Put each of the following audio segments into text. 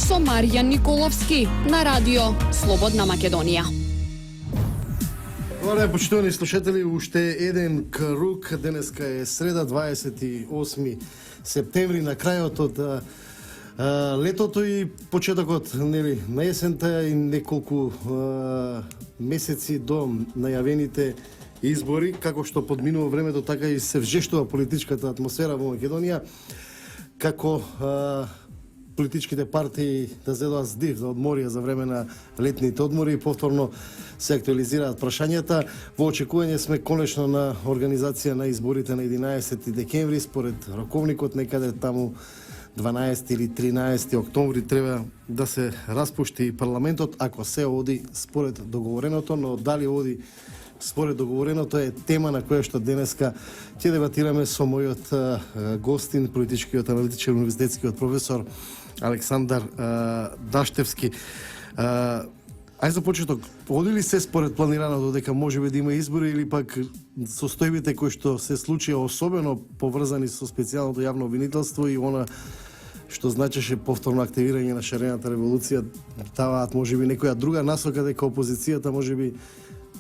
со Маријан Николовски на радио Слободна Македонија. Добре, почитувани слушатели, уште еден круг. Денеска е среда, 28 септември, на крајот од летото и почетокот на есента и неколку месеци до најавените избори. Како што подминува времето, така и се вжештува политичката атмосфера во Македонија, како политичките партии да зедоат здив, да одморија за време на летните одмори и повторно се актуализираат прашањата. Во очекување сме конечно на организација на изборите на 11 декември, според роковникот некаде таму 12 или 13 октомври треба да се распушти парламентот, ако се оди според договореното, но дали оди според договореното е тема на која што денеска ќе дебатираме со мојот гостин, политичкиот аналитичар, универзитетскиот професор Александар Даштевски. Ај за почеток, оди ли се според планираното дека можеби да има избори или пак состојбите кои што се случија особено поврзани со специјалното јавно обвинителство и она што значеше повторно активирање на шарената револуција, даваат можеби некоја друга насока дека опозицијата можеби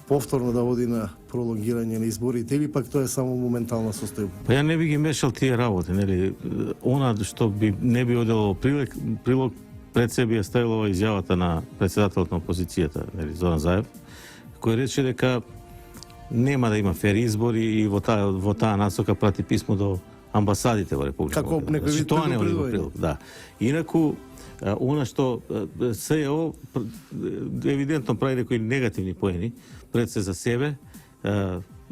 повторно да води на пролонгирање на изборите или пак тоа е само моментална состојба? Па ја не би ги мешал тие работи, нели? Она што би не би одело прилог пред себе ја ставила изјавата на претседателот на опозицијата, нели, Зоран Заев, кој рече дека нема да има фер избори и во таа насока прати писмо до амбасадите во Република Како Македонија. некој вид Тоа не оди во предупредување. прилог, да. Инаку она што СЕО евидентно прави некои негативни поени пред се за себе,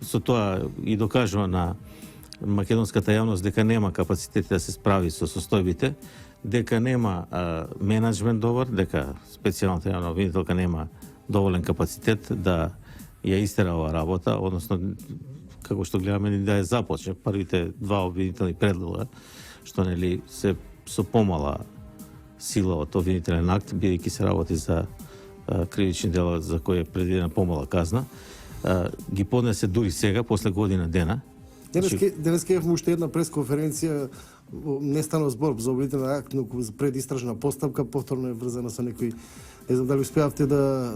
со тоа и докажува на македонската јавност дека нема капацитет да се справи со состојбите, дека нема менеджмент добар, дека специјалната јавна обвинителка нема доволен капацитет да ја истера оваа работа, односно како што гледаме да ја започне првите два обвинителни предлога, што нели се со помала сила од обвинителен акт, бидејќи се работи за кривични дела за кои е предвидена помала казна, ги поднесе дури сега, после година дена. Денеска имавме уште една пресконференција, не станува збор за обвинителен акт, но предистражна постапка, повторно е врзана со некои. Не знам дали успеавте да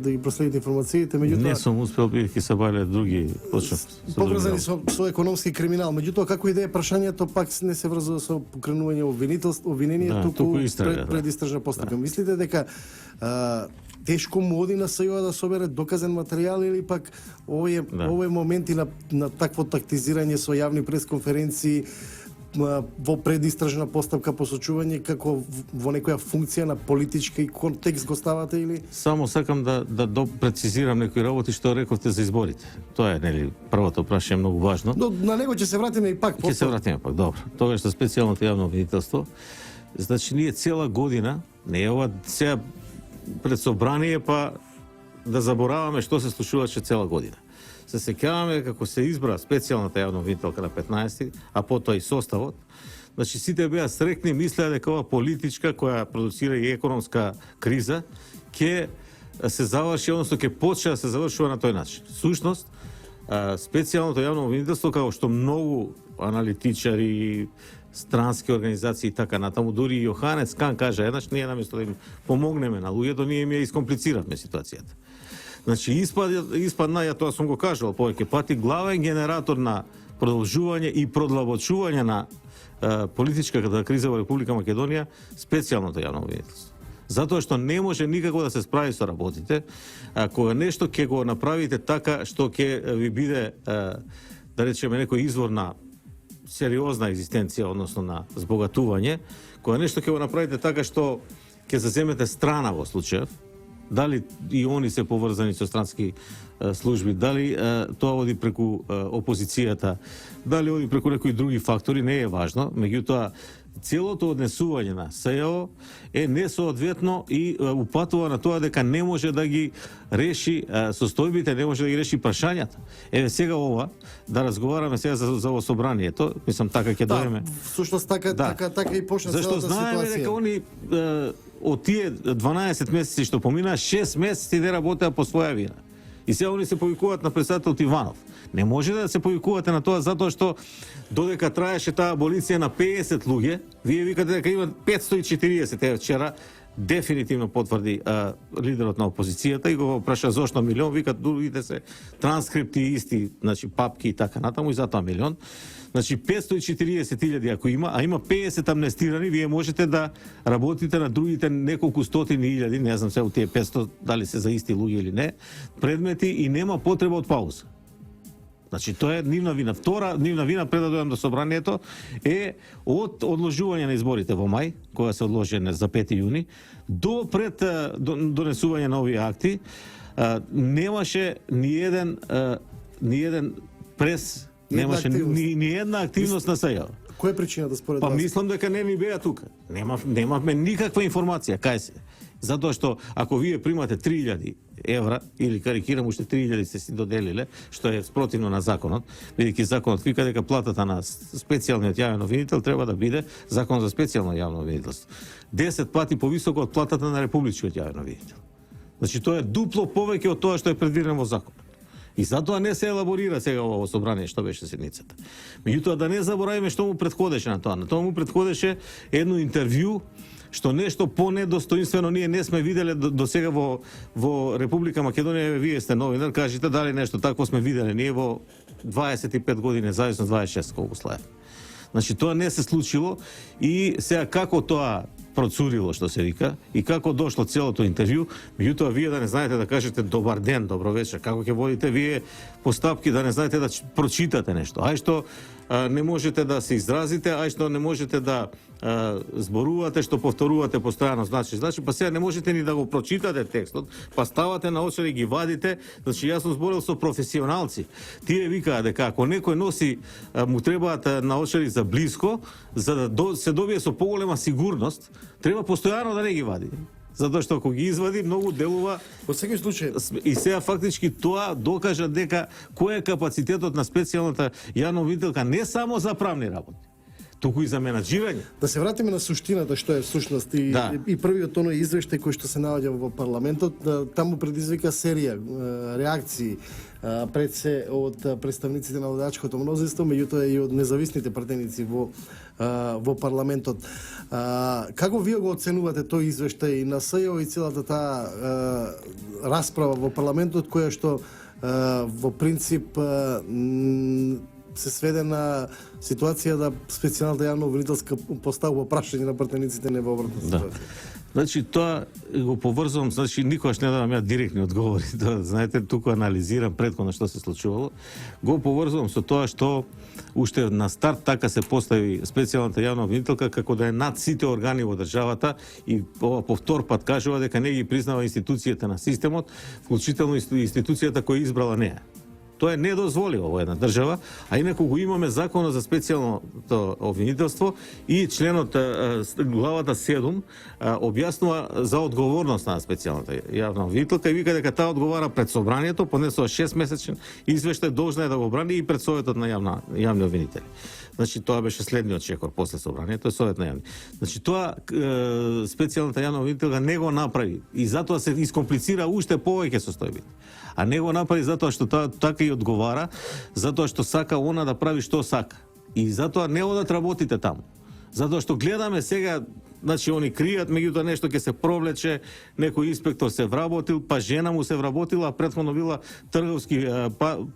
ги проследите информациите, меѓутоа Не сум успел, бидејќи се бале други поврзани со економски криминал. Меѓутоа како и да е прашањето пак не се врзува со покренување обвинение, туку предистражна постапка. Мислите дека тешко му оди на СЈО да собере доказен материјал или пак овој моменти на такво тактизирање со јавни пресконференции во предистражна постапка посочување како во некоја функција на политички контекст го ставате или? Само сакам да допрецизирам некои работи што рековте за изборите. Тоа е, нели, првото прашање многу важно. Но на него ќе се вратиме и пак. Ќе се вратиме пак, добро. Тогаш што специјалното јавно обвинителство, значи ние цела година, не е ова сега пред собрание па да забораваме што се случуваше цела година. Се сеќаваме како се избра специјалната јавна обвинителка на 15, а потоа и составот. Значи сите беа срекни, мислеа дека ова политичка која продуцира и економска криза ќе се заврши, односно ќе почне да се завршува на тој начин. Сушност, специјалното јавно обвинителство, како што многу аналитичари, странски организации и така натаму, дури Јоханес Кан кажа еднаш, ние наместо да им помогнеме на луѓето, ние им ја искомплициравме ситуацијата. Значи, испадна, ја тоа сум го кажал повеќе пати, главен генератор на продолжување и продлабочување на политичката криза во Република Македонија, специјалното јавно обвинителство. Затоа што не може никако да се справи со работите, кога нешто ќе го направите така што ќе ви биде, да речеме, некој извор на сериозна екзистенција, односно на збогатување, кога нешто ќе го направите така што ќе заземете страна во случајов, дали и они се поврзани со странски служби, дали тоа оди преку опозицијата, дали оди преку некои други фактори, не е важно, меѓутоа целото однесување на СЈО е несоодветно и упатува на тоа дека не може да ги реши состојбите, не може да ги реши прашањата. Еве сега ова, да разговараме сега за собранието, мислам така ќе дојдеме. Всушност така и почна целата ситуација. Зашто знаеме дека они од тие 12 месеци што помина, 6 месеци не работеа по своја вина. И сега они се повикуваат на председателот Иванов. Не може да се повикувате на тоа затоа што додека траеше таа аболиција на 50 луѓе, вие викате дека има 540. Вчера дефинитивно потврди лидерот на опозицијата и го праша зошто милион, викат другите се транскрипти исти, значи папки и така натаму и затоа милион. Значи 540.000 ако има, а има 50 амнестирани, вие можете да работите на другите неколку стотини илјади, не знам се од тие 500 дали се за исти луѓе или не, предмети и нема потреба од пауза. Значи тоа е нивна вина. Втора нивна вина пред да дојдам до собранието е од одложување на изборите во мај, која се одложена за 5 јуни, до пред донесување на овие акти, немаше ни еден прес, немаше ни една активност на СЈО. Која е причината според Па вас? мислам дека не ни беа тука. Немавме никаква информација, кај се. Затоа што ако вие примате 3000 евра или карикирам уште 3000 се си доделиле, што е спротивно на законот, бидејќи законот вика дека платата на специјалниот јавен обвинител треба да биде закон за специјално јавно обвинителство. 10 пати повисоко од платата на републичкиот јавен обвинител. Значи тоа е дупло повеќе од тоа што е предвидено во законот. И затоа не се елаборира сега во собрание што беше седницата. Меѓутоа да не заборавиме што му претходеше на тоа. На тоа му претходеше едно интервју што нешто понедостоинствено ние не сме виделе до сега во Република Македонија. Вие сте новинар, кажете дали нешто такво сме виделе ние во 25 години, зависно 26 колку слаја. Значи тоа не се случило и сега како тоа процурило, што се вика, и како дошло целото интервју, меѓутоа вие да не знаете да кажете добар ден, добро вечер, како ќе водите вие постапки, да не знаете да прочитате нешто. Ај што не можете да се изразите, ај што не можете да зборувате, што повторувате постојано, значи, па сега не можете ни да го прочитате текстот, па ставате на очери ги вадите, значи јас сум зборил со професионалци. Тие викаат дека ако некој носи, му требаат на очери за блиско, за да се добие со поголема сигурност, треба постојано да не ги вади. Затоа што ако ги извади, многу делува. Во секој случај. И сега фактички тоа докажа дека кој е капацитетот на специјалната јавна обвинителка не само за правни работи, туку и за менаџирање. Да се вратиме на суштината што е всушност и првиот оној извештај кој што се наоѓа во парламентот, таму предизвика серија реакции пред се од представниците на владачкото мнозинство, меѓутоа и од независните пратеници во парламентот. Како вие го оценувате тој извештај на СЈО и целата таа расправа во парламентот која што во принцип се сведе на ситуација да специјалната јавна обвинителска поставува прашање на пратениците не во обратна ситуација? Значи тоа го поврзувам, значи никогаш не давам ја директни одговори, тоа знаете, туку анализирам претходно што се случувало. Го поврзувам со тоа што уште на старт така се постави специјалната јавна обвинителка како да е над сите органи во државата и ова по втор пат кажува дека не ги признава институцијата на системот, вклучително институцијата која избрала неа. Тоа е недозволиво во една држава, а инаку го имаме законот за специјалното обвинителство и членот главата 7 објаснува за одговорност на специјалната јавна обвинителка и вика дека таа одговара пред собранието, поднесува 6-месечен извештај, должна е да го брани и пред советот на јавни обвинители. Значи тоа беше следниот чекор после собранието, совет на јавни. Значи тоа специјалната јавна обвинителка не го направи и затоа се искомплицира уште повеќе состојбите. А не го направи затоа што така и одговара, затоа што сака она да прави што сака. И затоа не одат работите таму. Затоа што гледаме сега, значи они кријат, меѓутоа нешто ќе се провлече, некој инспектор се вработил, па жена му се вработила, а претходно била трговски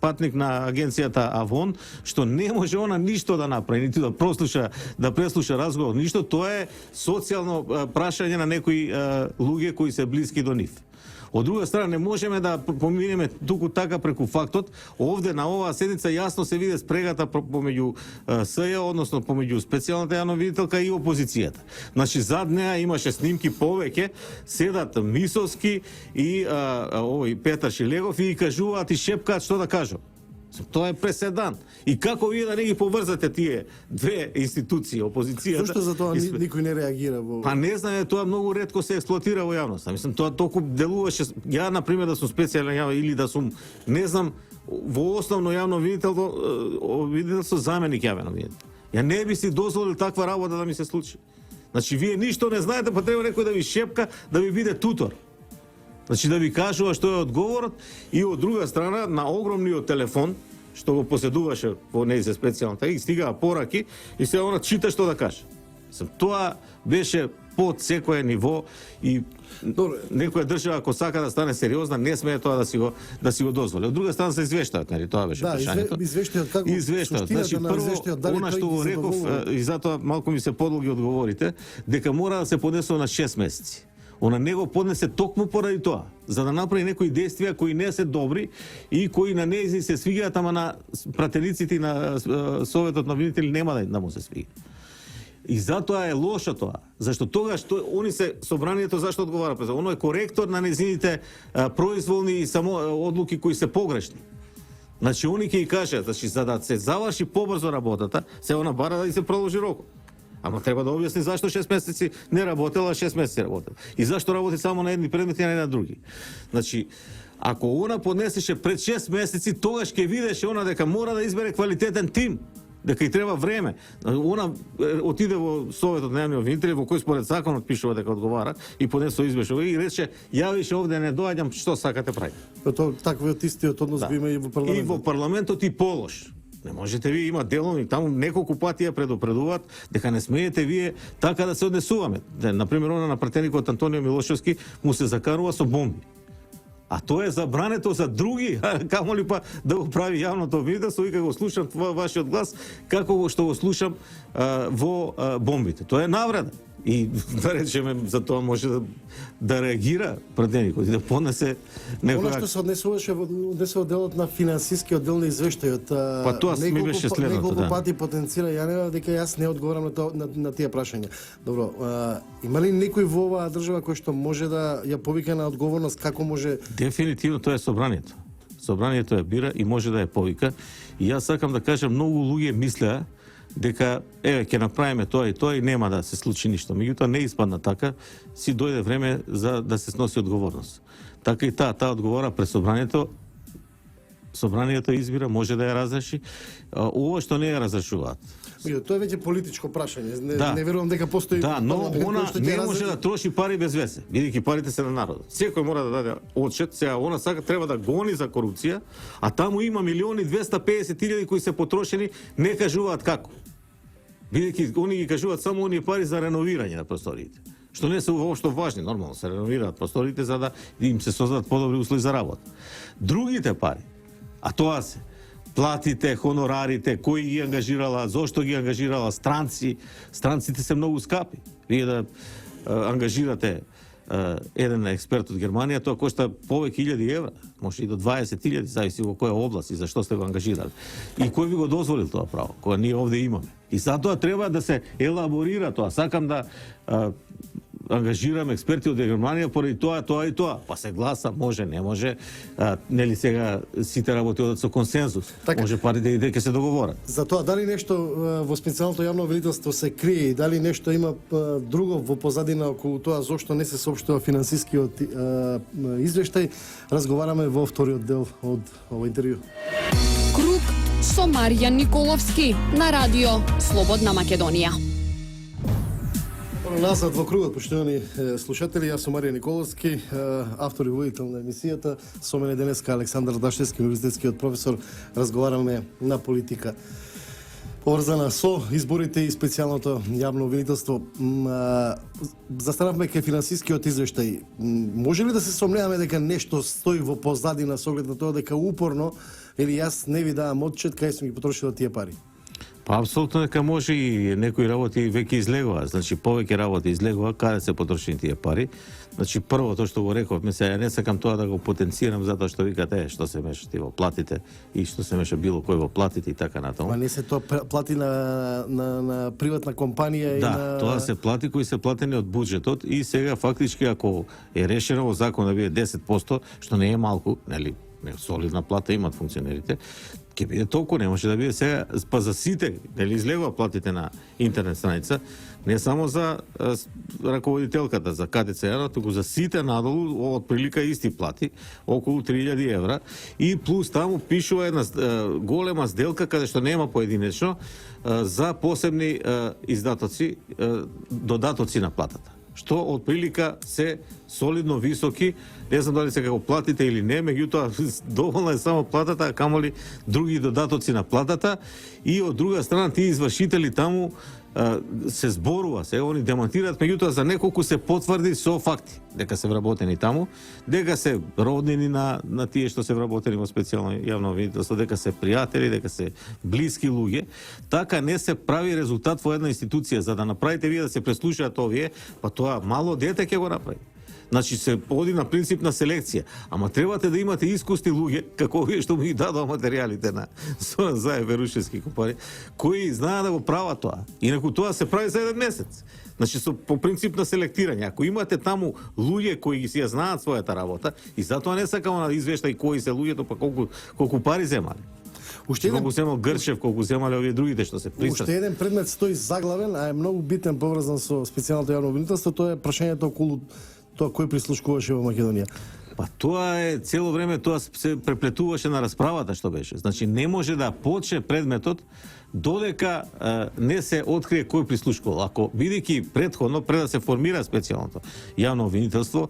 патник на агенцијата Авон, што не може она ништо да направи, ниту да преслуша разговор, ништо, тоа е социјално прашање на некои луѓе кои се блиски до нив. Од друга страна, не можеме да поминеме туку така преку фактот. Овде на оваа седница јасно се виде спрегата помеѓу СЈО, односно помеѓу специјалната јавна обвинителка и опозицијата. Значи, зад неа имаше снимки повеќе, седат Мисовски и овој Петар Шилегов и кажуваат и шепкаат што да кажат. Тоа е преседан. И како вие да не ги поврзате тие две институции, опозицијата? Зошто за тоа никој не реагира во? Па не знам, тоа многу ретко се експлоатира во јавноста. Мислам, тоа толку делуваше. Ја на пример да сум специјален јавен или да сум, не знам, во основно јавно обвинителство заменик јавен обвинител. Ја не би си дозволил таква работа да ми се случи. Значи вие ништо не знаете, па треба некој да ви шепка, да ви биде тутор. Значи да ви кажува што е одговорот и од друга страна на огромниот телефон што го поседуваше во нејзе специјалната и стигаа пораки и се она чита што да каже. Тоа беше под секое ниво и некоја држава ако сака да стане сериозна не смее тоа да си го дозволи. Од друга страна се извештаат, нели тоа беше прашањето. Извештаат како извештаат. Значи прво она што го реков и затоа малку ми се подлги одговорите дека мора да се поднесува на 6 месеци. Она не го поднесе токму поради тоа, за да направи некои действија кои не се добри и кои на нејзи се свигаат, ама на пратениците и на Советот на обвинители нема да му се свига. И затоа е лошо тоа, зашто тогаш они се собранието зашто одговара пред оно е коректор на незините произволни и само одлуки кои се погрешни. Значи они ќе ги кажат, значи за да се заврши побрзо работата, се она бара да и се продолжи рокот. Ама треба да објасни зашто 6 месеци не работела, а 6 месеци работела. И зашто работи само на едни предмети, а не на други. Значи, ако она поднесеше пред 6 месеци, тогаш ќе видеше она дека мора да избере квалитетен тим, дека и треба време. Она отиде во Советот на јавни обвинители, во кој според законот пишува дека одговара и поднесува извештај и рече јавише овде не доаѓам, што сакате прави. Тоа таквиот истиот однос го има и во парламентот. И во парламентот и полош. Не можете вие, има делови, таму неколку пати ја предупредуваат дека не смеете вие така да се однесуваме. Например, она на пратеникот Антонио Милошевски му се закарува со бомби. А тоа е забрането за други, камо ли па да го прави јавното обвинителство и кога го слушам вашиот глас, како што го слушам во бомбите. Тоа е навреда. И да речеме за тоа може да реагира пратеникот и да поднесе некоја... Она што се однесуваше делот на финансискиот дел на извештајот. Па тоа ми беше следното, неколку пати потенцира Јанева дека јас не одговарам на тие прашања. Добро, има ли некој во оваа држава кој што може да ја повика на одговорност, како може... Дефинитивно тоа е собранието. Собранието ја бира и може да ја повика. И јас сакам да кажам, многу луѓе мислеа дека ќе направиме тоа и нема да се случи ништо. Меѓутоа не испадна така, си дојде време за да се сноси одговорност. Така и таа одговора пред собранието. Собранието избира, може да ја разреши. Ова што не ја разрешуваат. Тоа е веќе политичко прашање. Не верувам дека постои... Да, но она не може да троши пари без везе, бидејќи парите се на народот. Секој мора да даде отчет, сега она сака треба да гони за корупција, а таму има 1.250.000 кои се потрошени, не кажуваат како. Бидејќи они ги кажуваат само оние пари за реновирање на просториите. Што не се воопшто важни, нормално се реновираат просториите за да им се создадат подобри услови за работа. Другите пари, а тоа се платите, хонорарите, кои ги ангажирала, зошто ги ангажирала, странците се многу скапи. Вие да ангажирате еден експерт од Германија, тоа кошта повеќе 1000 евра, може и до 20.000, зависи во која област и за што сте го ангажирали. И кој ви го дозволил тоа право, кога ние овде имаме. И затоа треба да се елаборира тоа. Сакам да ангажирам експерти од Германија поради тоа и тоа. Па се гласа, може, не може. Нели сега сите работи одат со консензус. Така. Може парите и дека се договорат. За тоа, дали нешто во специјалното јавно обвинителство се крие и дали нешто има друго во позадина околу тоа зошто не се соопштува финансискиот извештај, разговараме во вториот дел од овој интервју. Круг со Маријан Николовски на радио Слободна Македонија. Назад во кругот, поштовани слушатели, јас сум Маријан Николовски, автор и водител на емисијата. Со мене денеска Александар Дашевски, универзитетскиот професор, разговараме на политика поврзана со изборите и специјалното јавно обвинителство. Застанавме кај финансискиот извештај. Може ли да се сомневаме дека нешто стои во позадина со оглед на тоа дека упорно или јас не ви давам отчет кај сум ги потрошила тие пари? Па апсолутно дека може и некои работи веќе излегува, значи повеќе работи излегува каде се потрошени тие пари. Значи прво тоа што го реков, ја не сакам тоа да го потенцирам затоа што викате што се мешати во платите и што се меша било кој во платите и така натаму. Ма не се тоа плати на приватна компанија и да, тоа се плати кои се платени од буџетот и сега фактички ако е решено во закон да биде 10%, што не е малку, нели, не солидна плата имаат функционерите, ќе биде толку, не може да биде сега, па за сите, нели излегува платите на интернет страница, не само за раководителката, за КТЦ, туку за сите надолу, од прилика исти плати, околу 3000 евра, и плюс таму пишува една голема сделка, каде што нема поединечно, за посебни издатоци, додатоци на платата. што од прилика се солидно високи. Не знам дали се како платите или не, меѓутоа доволна е само платата, а камоли други додатоци на платата, и од друга страна тие извршители таму се зборува, се они демонтираат, меѓутоа за неколку се потврди со факти дека се вработени таму, дека се роднини на тие што се вработени во специјално јавно обвинителство, дека се пријатели, дека се блиски луѓе. Така не се прави резултат во една институција. За да направите вие да се преслушаат овие, па тоа мало дете ќе го направи. Значи се оди на принцип на селекција, ама требате да имате искусни луѓе, како овие што му ги дадоа материјалите на Зоран Заев, Верушевски компари, кои знаат да го прават тоа. Инаку тоа се прави за еден месец. Значи по принцип на селектирање. Ако имате таму луѓе кои ги си ја знаат својата работа, и затоа не сакамо да извештај кои се луѓето, па колку пари земале. Колку земал Грчев, колку земале овие другите што се пристрасни. Уште еден предмет стои заглавен, а е многу битен поврзан со специјалното јавно обвинителство, тоа е прашањето околу тоа кој прислушкуваше во Македонија. Па тоа е цело време, тоа се преплетуваше на расправата што беше. Значи не може да почне предметот додека не се открие кој прислушкувал. Ако бидејќи претходно, пред да се формира специјалното јавно обвинителство,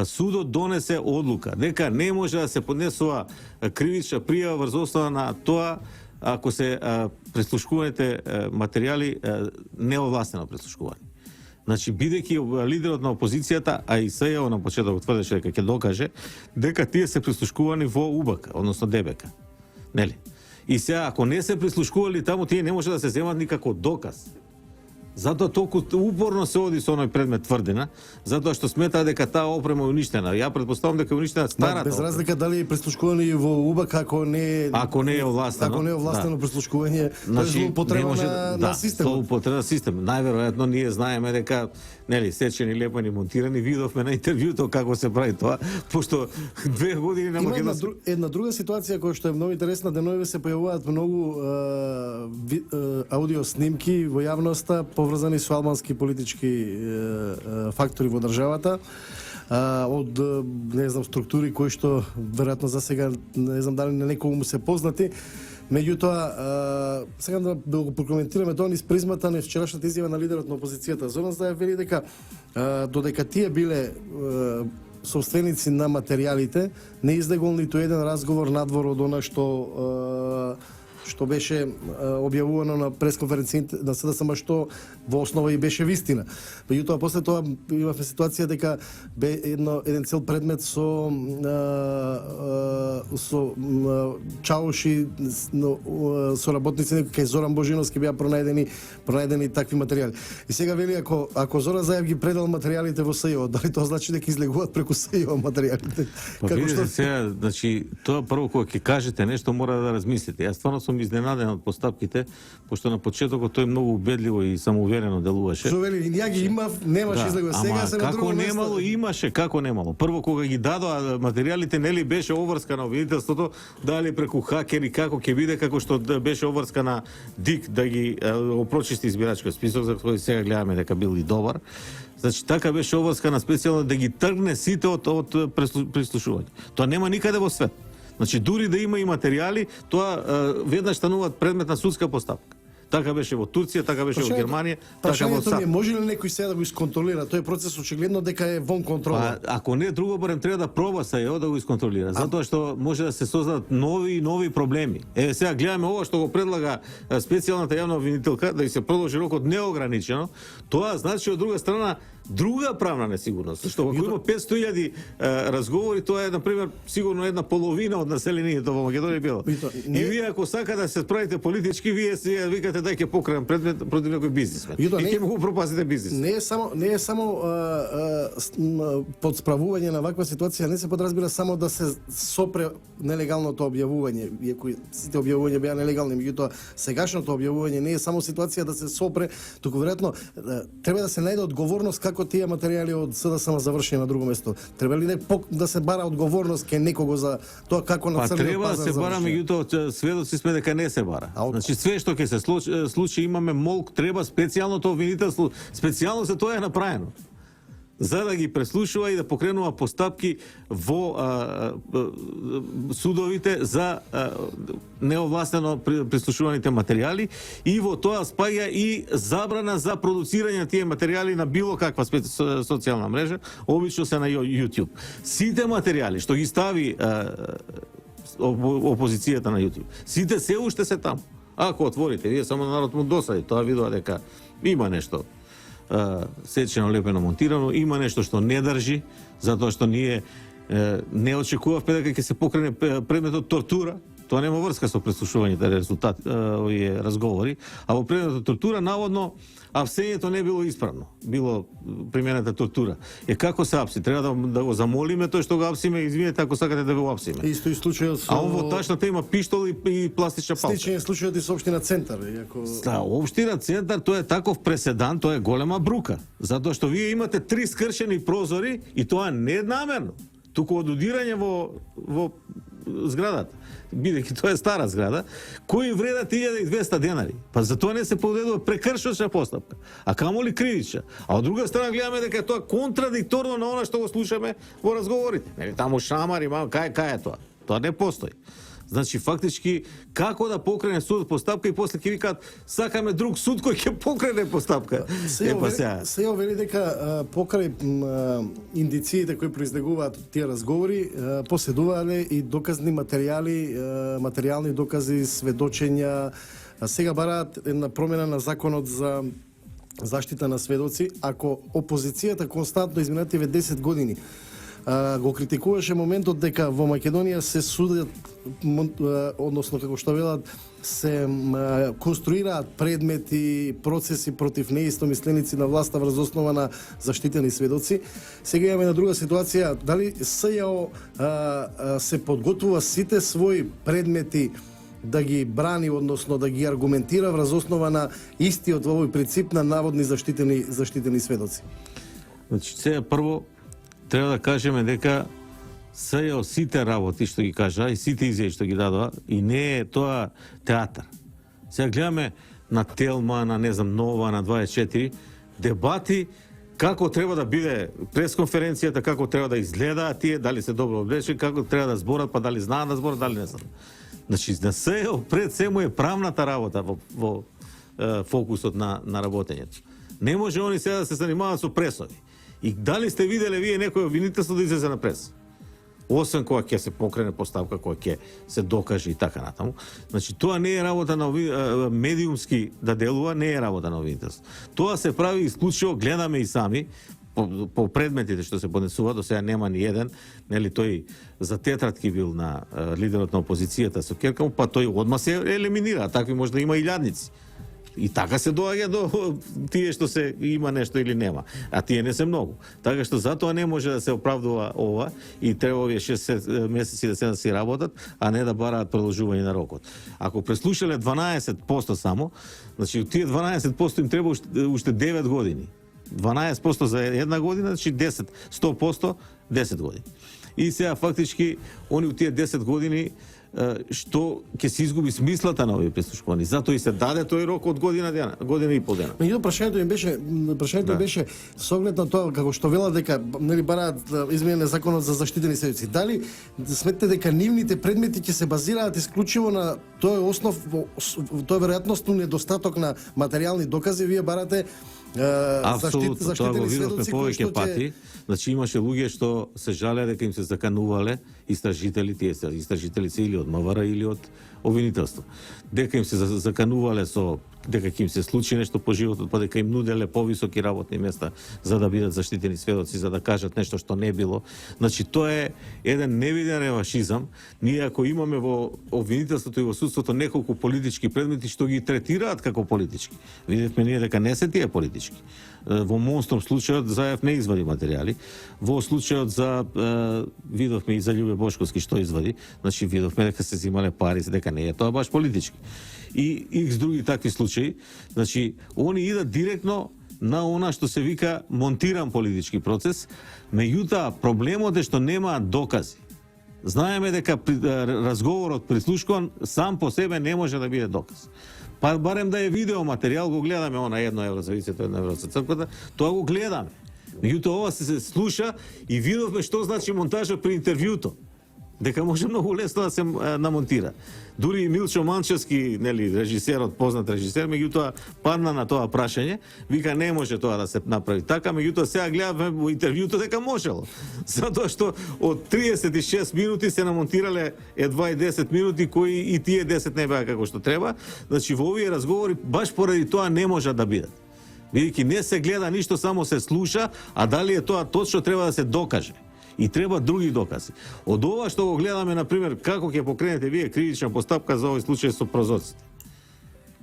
судот донесе одлука дека не може да се поднесува кривична пријава врз основа на тоа ако се прислушкуваните материјали неовластено прислушкувани. Значи, бидејќи лидерот на опозицијата, а и СЈО на почеток тврдеше дека ќе докаже дека тие се прислушкувани во УБК, односно ДБК. Нели? И сега, ако не се прислушкували таму, тие не може да се земат никако доказ. Затоа толку упорно се оди со оној предмет тврдина, затоа што смета дека таа опрема е уништена. Ја претпоставам дека е уништена старата. Без разлика дали е прислушкувани во УБК, ако не е овластено. Ако не е овластено прислушкување, значи, злоупотреба на системот. Злоупотреба на систем. Најверојатно ние знаеме дека нели сечени, лепани, монтирани, видовме на интервјуто како се прави тоа, пошто 2 години на Македонија. Една друга ситуација која што е многу интересна, деновиве се појавуваат многу аудио снимки во јавноста поврзани со албански политички фактори во државата, од не знам структури кои што веројатно за сега не знам дали на некому се познати. Меѓутоа, сега да го прокоментираме тоа низ призмата на вчерашната изјава на лидерот на опозицијата. Зоран Заев вели дека додека тие биле собственици на материјалите, не излегол ниту еден разговор надвор од она што беше објавувано на пресконференцијата на СДСМ, што во основа и беше вистина. Меѓутоа, после тоа имавме ситуација дека бе еден цел предмет со чауши, со работници кај Зоран Божиновски беа пронајдени такви материјали. И сега вели, ако Зоран Заев ги предал материјалите во СЈО, дали тоа значи дека излегуваат преку СЈО материјалите? Па видите сега, значи, тоа прво кога ќе кажете нешто мора да размислите. Јас стварно сум изненаден од постапките, пошто на почетокот тој многу убедливо и самоуверено делуваше. Што вели, ја ги имав, немаше излегува. Сега се на друго место. Како немало, имаше, како немало. Прво кога ги дадоа материјалите, нели беше обврска на обвинителството, дали преку хакери, како ќе биде, како што беше обврска на ДИК да ги опрочисти избирачкиот список, за кој сега гледаме дека бил и добар. Значи, така беше обврска на специјално да ги тргне сите од прислушување. Тоа нема никаде во свет. Значи, дури да има и материјали, тоа веднаш стануваат предмет на судска постапка. Така беше во Турција, така беше во Германија, така во САЩ. Може ли некој сега да го исконтролира? Тој процес очигледно дека е вон контрола. Ако не друго, барем треба да проба СЈО да го исконтролира, затоа што може да се создадат нови проблеми. Еве сега гледаме ова што го предлага специјалната јавна обвинителка да се продолжи рокот неограничено. Тоа значи од друга страна друга правна несигурност, што ако има 500.000 разговори, тоа е, например, сигурно една половина од населението во Македонија било. И вие ако сака да се справите политички, вие се викате да ќе покрием предмет против некој бизнисмен. И ќе му пропасите бизнис. Не е само подсправување на ваква ситуација, не се подразбира само да се сопре нелегалното објавување, иако сите објавувања беа нелегални, меѓутоа сегашното објавување не е само ситуација да се сопре, туку веројатно треба да се најде одговорност како тие материјали од СДСМ завршени на друго место. Треба ли да се бара одговорност кај некого за тоа како на црниот пазар заврши? Треба да се бара, меѓутоа сведоци сме дека не се бара. Значи све што ќе се случи имаме молк, треба специјалното обвинителство, специјално за тоа е направено. за да ги преслушува и да покренува постапки во судовите за неовластено прислушуваните материјали и во тоа спаѓа и забрана за продуцирање на тие материјали на било каква социјална мрежа, обично се на YouTube. Сите материјали што ги стави опозицијата на YouTube, сите се уште се таму. Ако отворите, вие само народ му досади, тоа видува дека има нешто сечено, лепено, монтирано, има нешто што не држи, затоа што ние не очекувавме дека ќе се покрене предметот тортура. Тоа нема врска со преслушувањето резултати, овие разговори, а во предметот тортура наводно апсењето не било исправно, било примената тортура. Како се апси? Треба да го замолиме тој што го апсиме, извинете ако сакате да го апсиме. Исто и случајот со... А он во тачната има пиштол и пластична палка. Сличен е случајот и со општина Центар. Да, општина Центар, тоа е таков преседан, тоа е голема брука. Затоа што вие имате 3 скршени прозори и тоа не е намерно. Туку од удирање во зградата, бидејќи тоа е стара зграда, кои вредат 1200 денари. Па за тоа не се поведува прекршочна постапка, а камоли кривична. А од друга страна гледаме дека е тоа контрадикторно на она што го слушаме во разговорите. Нели таму шамари, кај е тоа? Тоа не постои. Значи, фактички, како да покрене суд постапка и после ќе викаат сакаме друг суд кој ќе покрене постапка. Се вели дека покрај индициите кои произлегуваат од тие разговори, поседувале и доказни материјали, материјални докази, сведочења. Сега бараат една промена на законот за заштита на сведоци. Ако опозицијата константно изминативе 10 години го критикуваше моментот дека во Македонија се судат, односно како што велат, се конструираат предмети, процеси против неистомисленици на власта врз основа на заштитени сведоци. Сега имаме на друга ситуација, дали СЈО се подготвува сите своји предмети да ги брани, односно да ги аргументира врз основа на истиот овој принцип на наводни заштитени сведоци? Значи, сега прво треба да кажеме дека СЈО сите работи што ги кажа и сите изјави што ги дадоа и не е тоа театар. Сега гледаме на Телма, на не знам Нова, на 24 дебати како треба да биде пресконференцијата, како треба да изгледаат тие, дали се добро облечени, како треба да зборат, па дали знаат да зборат, дали не знаат. Значи на СЈО пред сему е правната работа во фокусот на работењето. Не може они сега да се занимаваат со пресови. И дали сте виделе вие некој обвинителство да излезе на прес? Освен кога ќе се покрене постапка, кога ќе се докаже и така натаму. Значи, тоа не е работа на медиумски да делува, не е работа на обвинителство. Тоа се прави исклучиво, гледаме и сами, по предметите што се поднесува, до сега нема ни еден, нели тој за тетратки бил на лидерот на опозицијата со Керкам, па тој одма се елиминира, такви може да има илјадници. И така се доаѓа до тие што се има нешто или нема, а тие не се многу. Така што затоа не може да се оправдува ова и треба овие 6 месеци да се да си работат, а не да бараат продолжување на рокот. Ако преслушале 12% само, значи тие 12% им треба уште 9 години. 12% за една година, значи 100% 10 години. И сега фактички они у тие 10 години што ќе се изгуби смислата на овие преслушувања. Затоа и се даде тој рок од година и пол дена. Меѓутоа прашањето им беше со оглед на тоа како што вела дека нели бараат изменење законот за заштитени сведоци. Дали сметате дека нивните предмети ќе се базираат исклучиво на тој основ, тоа веројатносно недостаток на материјални докази, вие барате Апсолутно, тоа го видовме повеќе пати. Значи имаше луѓе што се жалеа дека им се заканувале истражители, тие се истражителици или од МВР или од обвинителство. Дека им се заканувале со дека ќе им се случи нешто по животот, па дека им нуделе повисоки работни места за да бидат заштитени сведоци, за да кажат нешто што не било. Значи тоа е еден невиден реваншизам. Ние ако имаме во обвинителството и во судството неколку политички предмети што ги третираат како политички. Видевме ние дека не се тие политички. Во Монструм случајот Заев не извади материјали. Во случајот за видовме и за Љубе Бошковски што извади, значи видовме дека се земале пари, дека не е тоа баш политички. И икс други такви случаи, значи они идат директно на она што се вика монтиран политички процес, меѓутоа проблемот е што немаат докази. Знаеме дека разговорот прислушкуван сам по себе не може да биде доказ. Па барем да е видео материјал, го гледаме она 1 евро за вицето, 1 евро за црквата, тоа го гледаме. Меѓутоа ова се слуша и видовме што значи монтажа при интервјуто. Дека може многу лесно да се намонтира. Дури и Милчо Манчевски, нели, режисерот, познат режисер, меѓутоа падна на тоа прашање, вика не може тоа да се направи така, меѓутоа сега гледаме во интервјуто дека можело. Затоа што од 36 минути се намонтирале едва и 10 минути кои и тие 10 не беа како што треба. Значи во овие разговори баш поради тоа не може да бидат. Бидејќи не се гледа ништо, само се слуша, а дали е тоа точно треба да се докаже. И треба други докази. Од ова што го гледаме, например, како ќе покренете вие кривична постапка за овој случај со прозорците.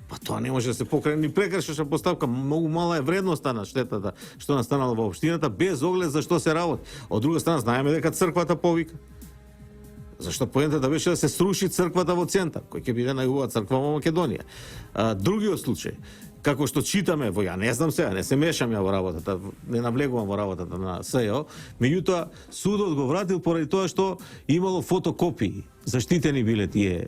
Па тоа не може да се покрене ни прекршна постапка, многу мала е вредноста на штетата што настанала во општината, без оглед за што се работи. Од друга страна, знаеме дека црквата повика. Зашто поентата беше да се сруши црквата во центар, кој ќе биде најубава црква во Македонија. Другиот случај, како што читаме во, ја не знам сега, не се мешам ја во работата, не навлегувам во работата на СЈО, меѓутоа судот го вратил поради тоа што имало фотокопии. Заштитени биле тие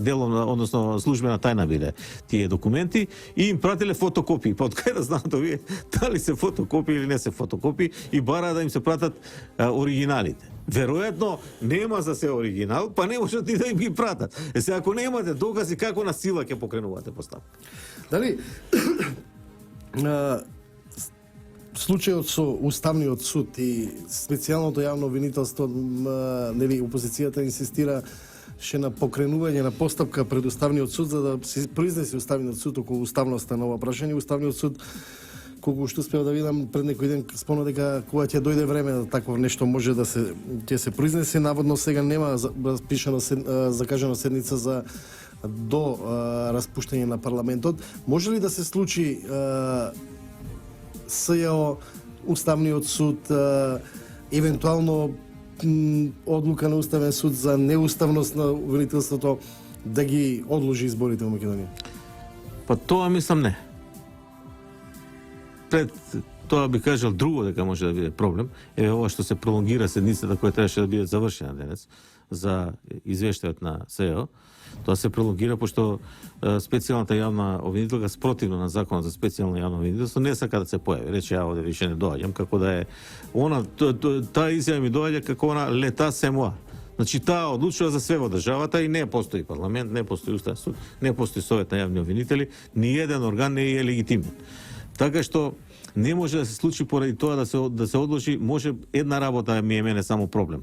деловна, односно службена тајна биле тие документи и им пратиле фотокопии. Па од кај да знаат овие дали се фотокопии или не се фотокопии и бара да им се пратат оригиналите. Веројатно нема за се оригинал, па не можат и да им ги пратат. Сега ако немате докази, како на сила ќе покренувате постапка? Дали случајот со Уставниот суд и специјалното јавно обвинителство, нели опозицијата инсистира на покренување на постапка пред Уставниот суд за да се произнесе Уставниот суд околу уставноста на ова прашање. Уставниот суд, колку што успеав да видам пред некој ден, спомна дека кога ќе дојде време да такво нешто може да се ќе се произнесе, наводно сега нема пишано закажана седница за до распуштање на парламентот. Може ли да се случи СЈО, Уставниот суд, евентуално одлука на Уставен суд за неуставност на обвинителството да ги одложи изборите во Македонија? Па тоа мислам не. Пред тоа би кажал друго дека може да биде проблем, е ова што се пролонгира седницата која требаше да биде завршена денес за извештајот на СЈО. Тоа се пролонгира пошто специјалната јавна обвинителка спротивно на законот за специјално јавно обвинителство не сака да се појави. Рече ја овде више не доаѓам, како да е она таа изјава ми доаѓа како она лета се моа. Значи таа одлучува за све во државата и не постои парламент, не постои уставен суд, не постои совет на јавни обвинители, ни еден орган не е легитимен. Така што не може да се случи поради тоа да се одложи, може една работа ми е мене само проблем.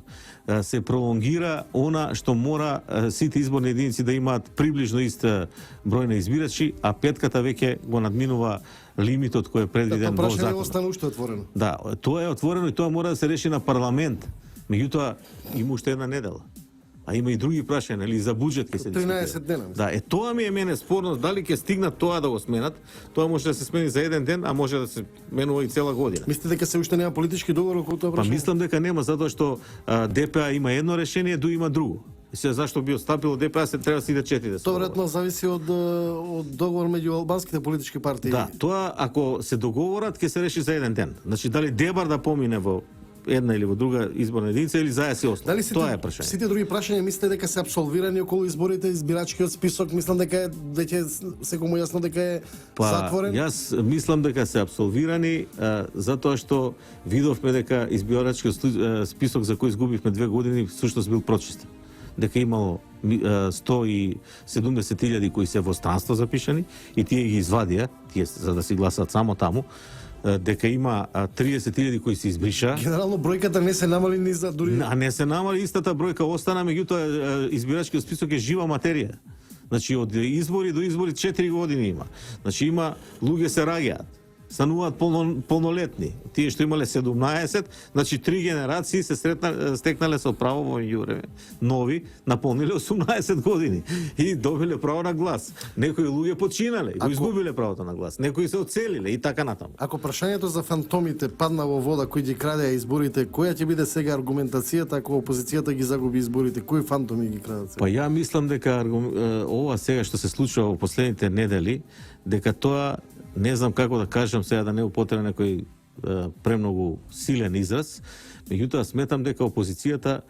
Се пролонгира она што мора сите изборни единици да имаат приближно ист број на избирачи, а петката веќе го надминува лимитот кој е предвиден во законот. Прашање остана уште отворено. Да, тоа е отворено и тоа мора да се реши на парламент. Меѓутоа има уште една недела. А има и други прашања, или за буџет ќе се 13 дена. Да, тоа ми е мене спорно, дали ќе стигнат тоа да го сменат. Тоа може да се смени за еден ден, а може да се менува и цела година. Мислите дека се уште нема политички договор околу тоа прашање? Па мислам дека нема, затоа што ДПА има едно решение, ду има друго. Сега зашто би отстапило ДПА, се треба да се иде 4 да се. Тоа веројатно зависи од договор меѓу албанските политички партии. Да, тоа ако се договорат ќе се реши за еден ден. Значи дали Дебар да помине во една или во друга изборна единица или заја се остане. Дали Тоа е прашање. Сите други прашања мислите дека се апсолвирани околу изборите, избирачкиот список, мислам дека е веќе секому јасно дека е затворен? Јас мислам дека се апсолвирани затоа што видовме дека избирачкиот список за кој изгубивме 2 години всушност бил прочистен. Дека имало 170.000 кои се во странство запишани и тие ги извадија, тие за да си гласат само таму, дека има 30.000 кои се избриша. Генерално бројката не се намали ни за дури. А не се намали, истата бројка остана, меѓутоа избирачкиот список е жива материја. Значи од избори до избори 4 години има. Значи има луѓе се раѓаат, стануваат полнолетни. Тие што имале 17, значи 3 генерации се стекнале со право во јуре. Нови наполниле 18 години и добиле право на глас. Некои луѓе починале и го изгубиле правото на глас. Некои се оцелиле и така натаму. Ако прашањето за фантомите падна во вода кој ги крадеа изборите, која ќе биде сега аргументацијата ако опозицијата ги загуби изборите? Кои фантоми ги крадат сега? Па ја мислам дека ова сега што се случува во последните недели, дека тоа не знам како да кажам сега да не употребам некој премногу силен израз, меѓутоа сметам дека опозицијата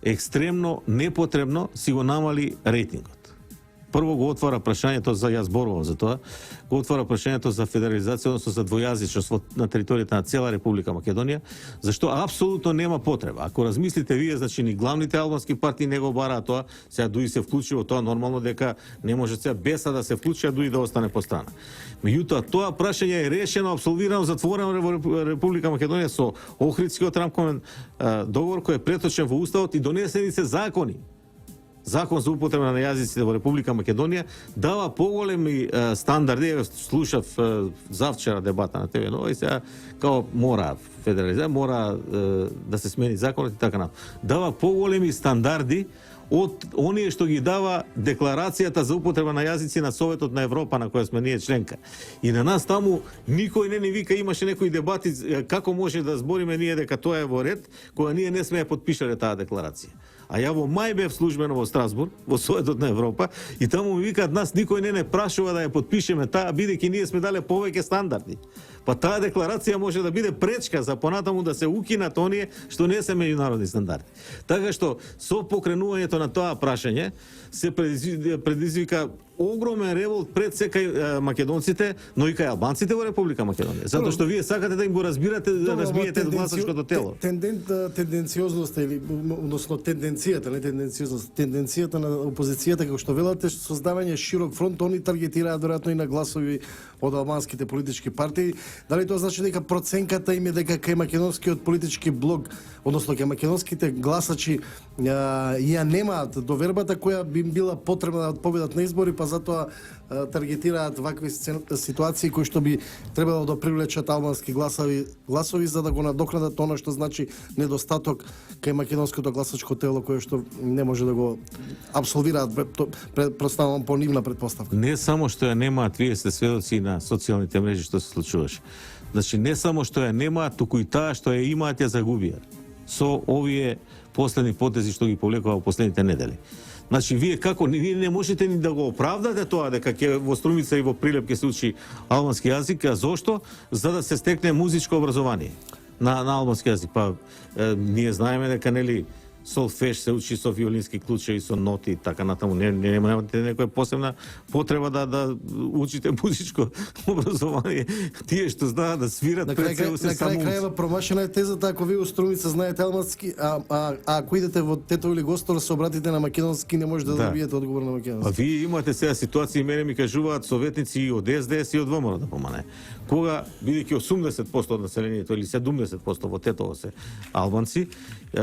екстремно непотребно си го намали рейтингот. прво го отвара прашањето за јас зборувам за тоа, го отвара прашањето за федерализација, односно за двојазичност на територијата на цела Република Македонија, зашто апсолутно нема потреба. Ако размислите вие, значи ни главните албански партии не го бараат тоа, сега дуи се вклучи во тоа, нормално дека не може сега без да се вклучи, а дуи да остане по страна. Меѓутоа, тоа прашање е решено, абсолвирано, затворено во Република Македонија со Охридскиот рамковен договор кој е преточен во Уставот и донесени се закони. Закон за употреба на јазиците во Република Македонија дава поголеми стандарди. Слушав завчера дебата на ТВ Нова и сега као мора федерализација, мора да се смени законот и така натаму. Дава поголеми стандарди од оние што ги дава декларацијата за употреба на јазици на Советот на Европа на која сме ние членка. И на нас таму никој не ни вика, имаше некои дебати како може да збориме ние дека тоа е во ред, кога ние не сме ја подпишале таа декларација. А ја во мај бев службено во Страсбург, во Советот на Европа, и таму ми викаат нас никој не прашува да ја подпишеме таа, бидејќи ние сме дале повеќе стандарди. Па таа декларација може да биде пречка за понатаму да се укинат оние што не се меѓународни стандарди. Така што со покренувањето на тоа прашање се предизвика огромен револт пред секај македонците, но и кај албанците во Република Македонија. Затоа што вие сакате да им го разбирате, да разбиете гласачкото тело. Тенденциозноста или односно тенденцијата на опозицијата како што велате, создавање широк фронт, они таргетираат веројатно и на гласови од албанските политички партии. Дали тоа значи дека проценката им е дека кај македонскиот политички блок, односно кај македонските гласачи ја немаат довербата која би им била потребна да победат на избори, па затоа таргетираат вакви ситуации кои што би требало да привлечат албански гласови за да го надокнадат она што значи недостаток кај македонското гласачко тело кое што не може да го апсолвираат, предпоставам по нивна предпоставка. Не само што ја немаат, вие сте сведоци на социјалните мрежи што се случуваше. Значи не само што ја немаат, туку и таа што ја имаат ја загубија со овие последни потези што ги повлекува во последните недели. Значи вие не можете ни да го оправдате тоа дека ќе во Струмица и во Прилеп ќе се учи албански јазик, а зошто? За да се стекне музичко образование на албански јазик. Па ние знаеме дека нели солфеж се учи со виолински клучеви, со ноти и така натаму. Немате некоја посебна потреба да учите музичко образование. Тие што знаат да свират пред себе се само. На крајва промашена е тезата, ако вие у Струмица знаете албански, а ако идете во Тетово или Гостор се обратите на македонски, не може да добиете одговор на македонски. А вие имате сега ситуации, мене ми кажуваат советници и од СДС и од ВМРО да помане. Кога бидејќи 80% од населението или 70% во Тетово се албанци,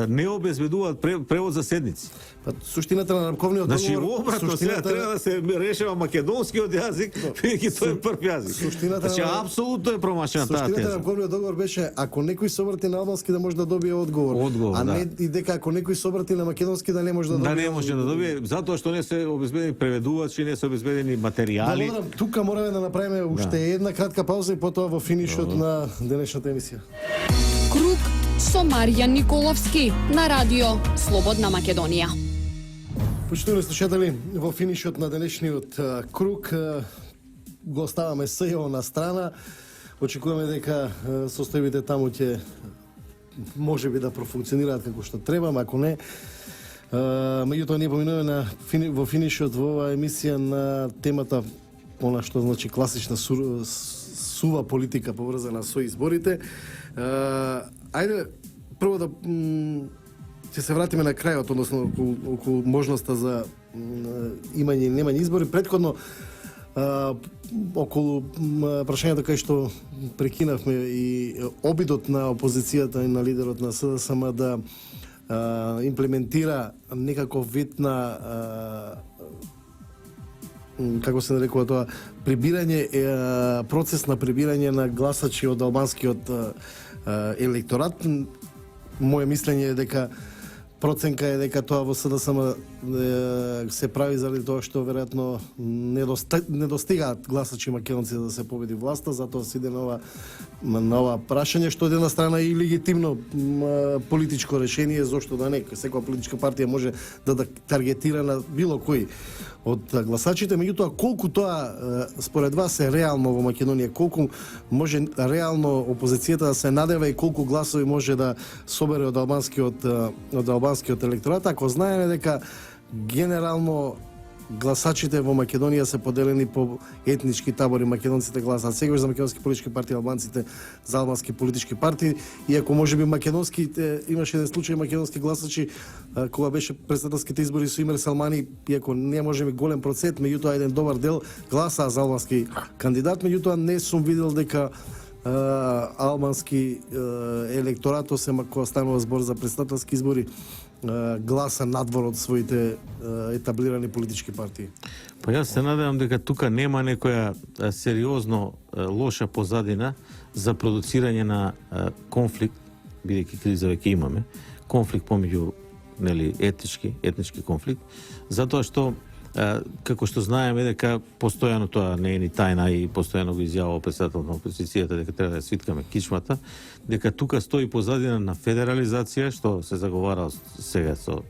не обезбедуваат превод за седници. Па суштината на рамковниот договор, значи обратно сега треба да се решава македонскиот јазик, бидејќи тој е прв јазик. Значи апсолутно е промашена таа теза. Суштината на рамковниот договор беше ако некој се обрати на албански да може да добие одговор, а не и дека ако некој се обрати на македонски да не може да добие. Да не може да добие затоа што не се обезбедени преведувачи, не се обезбедени материјали. Тука мораме да направиме уште една кратка пауза и потоа во финишот на денешната емисија. Круг со Марјан Николовски на радио Слободна Македонија. Почитувани слушатели, во финишот на денешниот круг го оставаме СЈО на страна. Очекуваме дека состојбите таму ќе можеби да профункционираат како што треба, ако не, меѓутоа ние поминуваме во финишот во оваа емисија на темата она што значи класична сува политика поврзана со изборите. Ајде прво да ќе се вратиме на крајот, односно околу можноста за имање и немање избори. Претходно околу прашањето кај што прекинавме и обидот на опозицијата и на лидерот на СДСМ да имплементира некаков вид на како се нарекува тоа, прибирање, процес на прибирање на гласачи од албанскиот електорат. Моje мислење е дека проценка е дека тоа во СДСМ се прави заради тоа што веројатно не достигаат гласачи македонци да се победи власта, затоа се иде на ова прашање, што од една страна и легитимно политичко решение, зошто да не, секоја политичка партија може да таргетира на било кој од гласачите, меѓутоа колку тоа според вас е реално во Македонија, колку може реално опозицијата да се надева и колку гласови може да собере од албанскиот електорат, ако знаеме дека генерално гласачите во Македонија се поделени по етнички табори. Македонците гласаат сегаш за македонски политички партии, албанците за албански политички партии. Иако можеби македонските, имаше еден случај македонски гласачи кога беше председателските избори со Имер Салмани, иако не можеби голем процент, меѓутоа еден добар дел гласаа за албански кандидат, меѓутоа не сум видел дека албански електорат, осема кога станува збор за председателски избори, гласа надвор од своите етаблирани политички партии. Па јас се надевам дека тука нема некоја сериозно лоша позадина за продуцирање на конфликт, бидејќи криза веќе имаме, конфликт помеѓу етнички конфликт, затоа што како што знаеме дека постојано тоа не е ни тајна и постојано го изјавува председател на опозицијата дека треба да свиткаме кичмата, дека тука стои позадина на федерализација, што се заговара сега со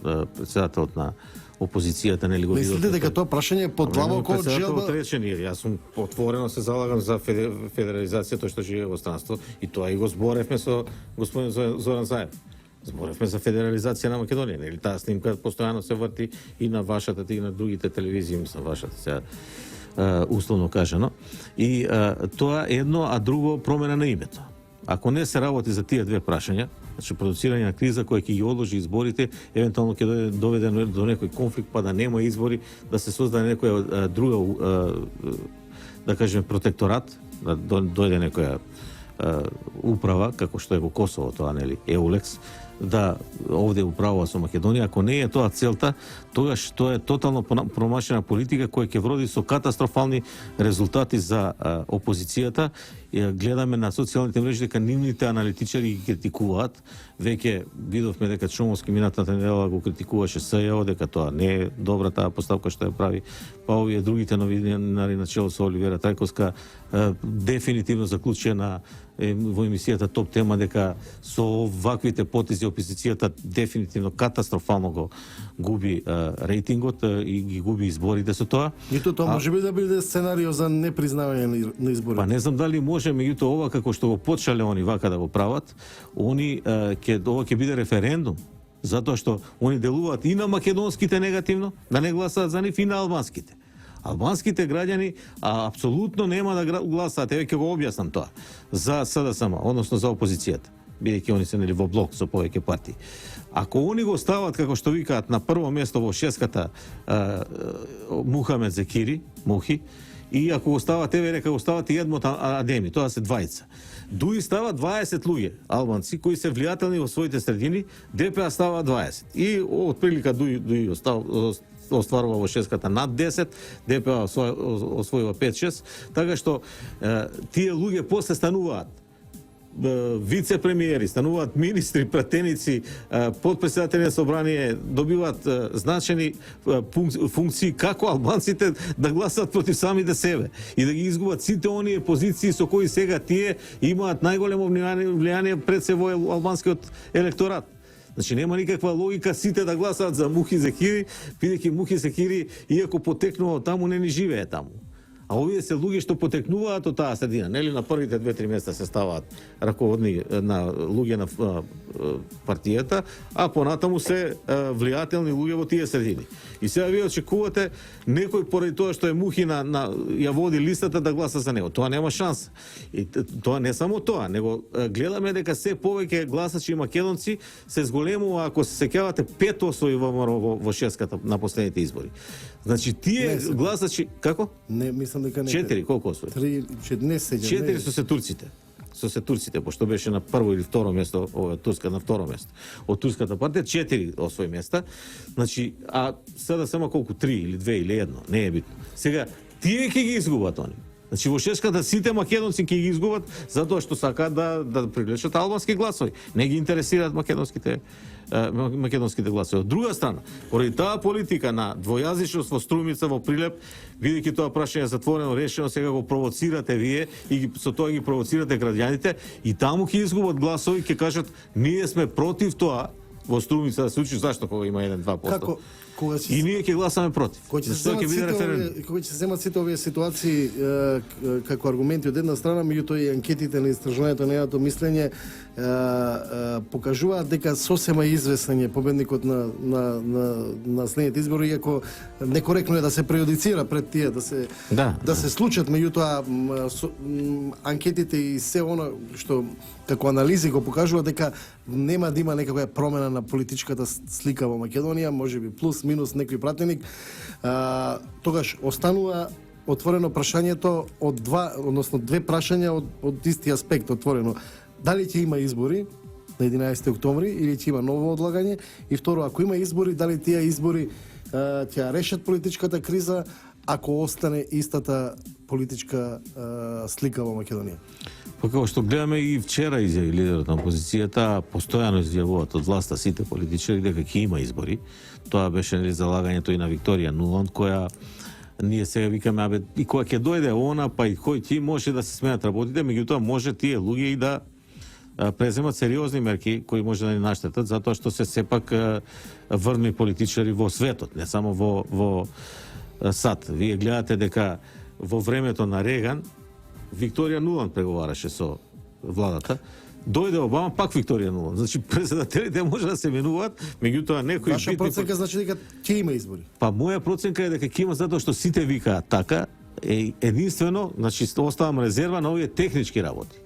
председателот на опозицијата, нели го видов. Мислите дека тоа прашање е подлаво околу желба? Јас сум отворено се залагам за федерализација, тоа што живее во странство, и тоа и го зборевме со господин Зоран Заев. Зборевме за федерализација на Македонија, нели таа снимка постојано се врти и на вашата и на другите телевизии, мислам вашата сега условно кажано. И тоа е едно, а друго промена на името. Ако не се работи за тие две прашања, значи продуцирање на криза која ќе ги одложи изборите, евентуално ќе доведе до некој конфликт, па да нема избори, да се создаде некоја друга, да кажеме, протекторат, да дојде некоја управа, како што е во Косово тоа, нели, Еулекс, да овде управува со Македонија. Ако не е тоа целта, тогаш тоа е тотално промашена политика која ќе вроди со катастрофални резултати за опозицијата. Гледаме на социјалните мрежи дека нивните аналитичари ги критикуваат. Веќе видовме дека Чомовски минатата недела го критикуваше СЈО, дека тоа не е добра таа поставка што ја прави. Па овие другите новинари на чело со Оливера Трајковска дефинитивно заклучија во емисијата Топ тема дека со ваквите потези опозицијата дефинитивно катастрофално го губи рейтингот и ги губи изборите со тоа. Нито тоа може би да биде сценарио за непризнавање на изборите. Па не знам дали може, меѓутоа ова како што го почнале они вака да го прават, ова ќе биде референдум, затоа што они делуваат и на македонските негативно, да не гласаат за нив, и на албанските. Албанските граѓани апсолутно нема да гласаат, еве ќе го објаснам тоа, за СДСМ, односно за опозицијата, бидејќи они се нели во блок со повеќе партии. Ако они го стават, како што викаат, на прво место во шеската Мухамед Зекири, Мухи, и ако го стават, еве река го стават и Едмот Адеми, тоа се двајца. Дуи става 20 луѓе, албанци, кои се влијателни во своите средини, ДПА става 20. И од прилика Дуи остварува во шеската над 10, ДПА освојува 5-6, така што тие луѓе после стануваат вице-премиери, стануваат министри, пратеници, подпредседатели на собрание, добиваат значени функции како албанците да гласат против самите себе и да ги изгубат сите оние позиции со кои сега тие имаат најголемо влијание пред се во албанскиот електорат. Значи нема никаква логика сите да гласаат за Мухи Зекири, бидејќи Мухи Зекири, иако потекнува од таму, не ни живее таму. А овие се луѓе што потекнуваат од таа средина, нели на првите 2-3 места се ставаат раководни на луѓе на партијата, а понатаму се влијателни луѓе во тие средини. И сега вие очекувате некој поради тоа што е Мухи ја води листата да гласа за него. Тоа нема шанса. И тоа не само тоа, него гледаме дека се повеќе гласачи македонци се зголемува, ако се сеќавате, 5 освои во шеската на последните избори. Значи тие гласачи како? Не, мислам дека не. 4, колку освои? 3, не се. 4 со се турците, пошто беше на прво или второ место, Турска на второ место. Од турската партија 4 освои места. Значи, а сега само колку 3 или 2 или 1, не е битно. Сега тие ќе ги изгубат они. Значи во шеската сите македонци ќе ги изгубат затоа што сакаат да привлечат албански гласови. Не ги интересираат македонските гласови. Од друга страна, поради таа политика на двојазичност во Струмица, во Прилеп, бидејќи тоа прашање затворено, решено, сега го провоцирате вие и со тоа ги провоцирате граѓаните и таму ќе изгубат гласови, ќе кажат ние сме против тоа во Струмица да се случи, зашто кога има 1-2%. Кога ќе И ние ќе гласаме против. Кој ќе се Зашто ќе биде референдум. Кој ќе се земат сите овие ситуации како аргументи од една страна, меѓутоа и анкетите на истражувањето на јавното мислење покажуваат дека сосема известен е победникот на следните избори, иако некоректно е да се преюдицира пред тие да се случат, меѓутоа анкетите и се она што како анализи го покажува дека нема да има некаква промена на политичката слика во Македонија, можеби плюс минус некој пратеник. Тогаш останува отворено прашањето од две прашања од исти аспект отворено. Дали ќе има избори на 11 октомври или ќе има ново одлагање? И второ, ако има избори, дали тие избори ќе решат политичката криза ако остане истата политичка слика во Македонија? Па како што гледаме и вчера изјави лидерот на опозицијата, постојано изјавуваат од власта сите политичари дека ќе има избори. Тоа беше залагањето и на Викторија Нуланд, која ние сега викаме, абе, и кога ќе дојде она, па и кој ти може да се сменат работите, меѓутоа може тие луѓе и да преземат сериозни мерки кои може да ни наштетат, затоа што се сепак врни политичари во светот, не само во САД. Вие гледате дека во времето на Реган Викторија Нуланд преговараше со владата. Дојде Обама, пак Викторија Нуланд. Значи председателите може да се менуваат, меѓутоа некои Ваша проценка значи дека ќе има избори? Па моја проценка е дека ќе има затоа што сите викаат така, единствено, значи оставам резерва на овие технички работи.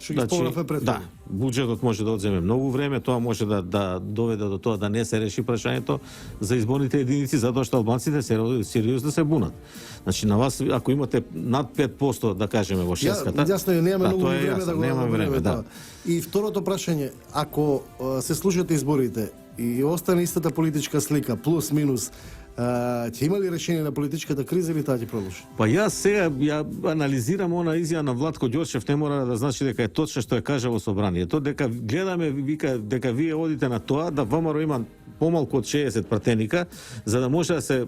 Што ги спомнавме предходно. Да, буџетот може да одземе многу време, тоа може да доведе до тоа да не се реши прашањето за изборните единици, затоа што албанците сериозно се бунат. Значи на вас ако имате над 5% да кажеме во шеската. Јасно е, немаме многу време да го нема време, да. И второто прашање, ако се слушате изборите и остане истата политичка слика плюс минус, ќе има ли решение на политичката криза или таа ќе продолжи? Па јас сега ја анализирам она изјава на Владко Ѓорчев, не мора да значи дека е точно што е кажа во собранието, дека гледаме вика дека вие одите на тоа да ВМРО има помалку од 60 пратеника, за да може да се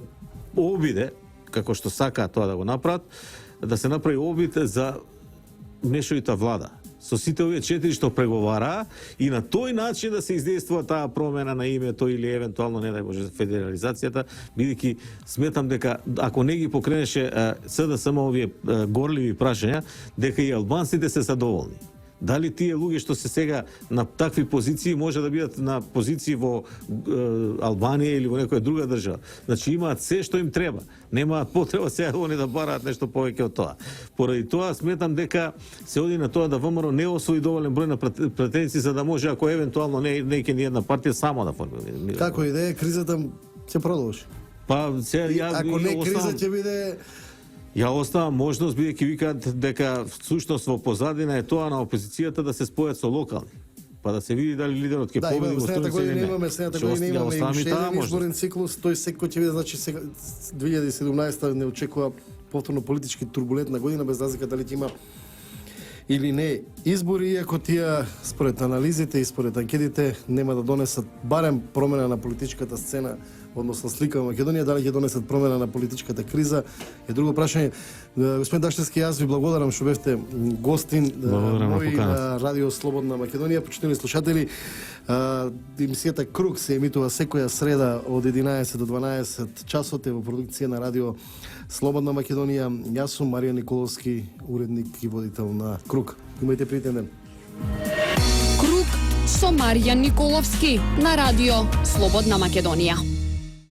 обиде, како што сакаат тоа да го направат, да се направи обид за мешовита влада со сите овие 4 што преговараа и на тој начин да се издействува таа промена на името или евентуално не дај Боже федерализацијата, бидејќи сметам дека ако не ги покренеше СДСМ овие горливи прашања, дека и албанците се задоволни. Дали тие луѓе што се сега на такви позиции може да бидат на позиции во Албанија или во некоја друга држава. Значи имаат се што им треба. Немаат потреба сега они да бараат нешто повеќе од тоа. Поради тоа сметам дека се оди на тоа да ВМРО не освои доволен број на претенции за да може ако евентуално не ќе ни една партија само да формира. Како идеја кризата ќе продолжи? Па сега ако не криза ќе биде Ја оставам можност, бидејќи викаат дека всушност во позадина е тоа на опозицијата да се спојат со локални. Па да се види дали лидерот ќе победи во Струјица или не. Следната година имаме уште еден изборен циклус, тој секој ќе биде, значи сега 2017 не очекува повторно политички турбулентна година, без разлика дали ќе има или не избори, иако тие според анализите и според анкетите нема да донесат барем промена на политичката сцена, односно слика во Македонија, дали ќе донесат промена на политичката криза е друго прашање. Господин Даштевски, јас ви благодарам што бевте гостин мој на Радио Слободна Македонија. Почитувани слушатели, емисијата Круг се емитува секоја среда од 11 до 12 часот во продукција на Радио Слободна Македонија. Јас сум Марија Николовски, уредник и водител на Круг. Имајте пријатен ден. Круг со Марија Николовски на Радио Слободна Македонија.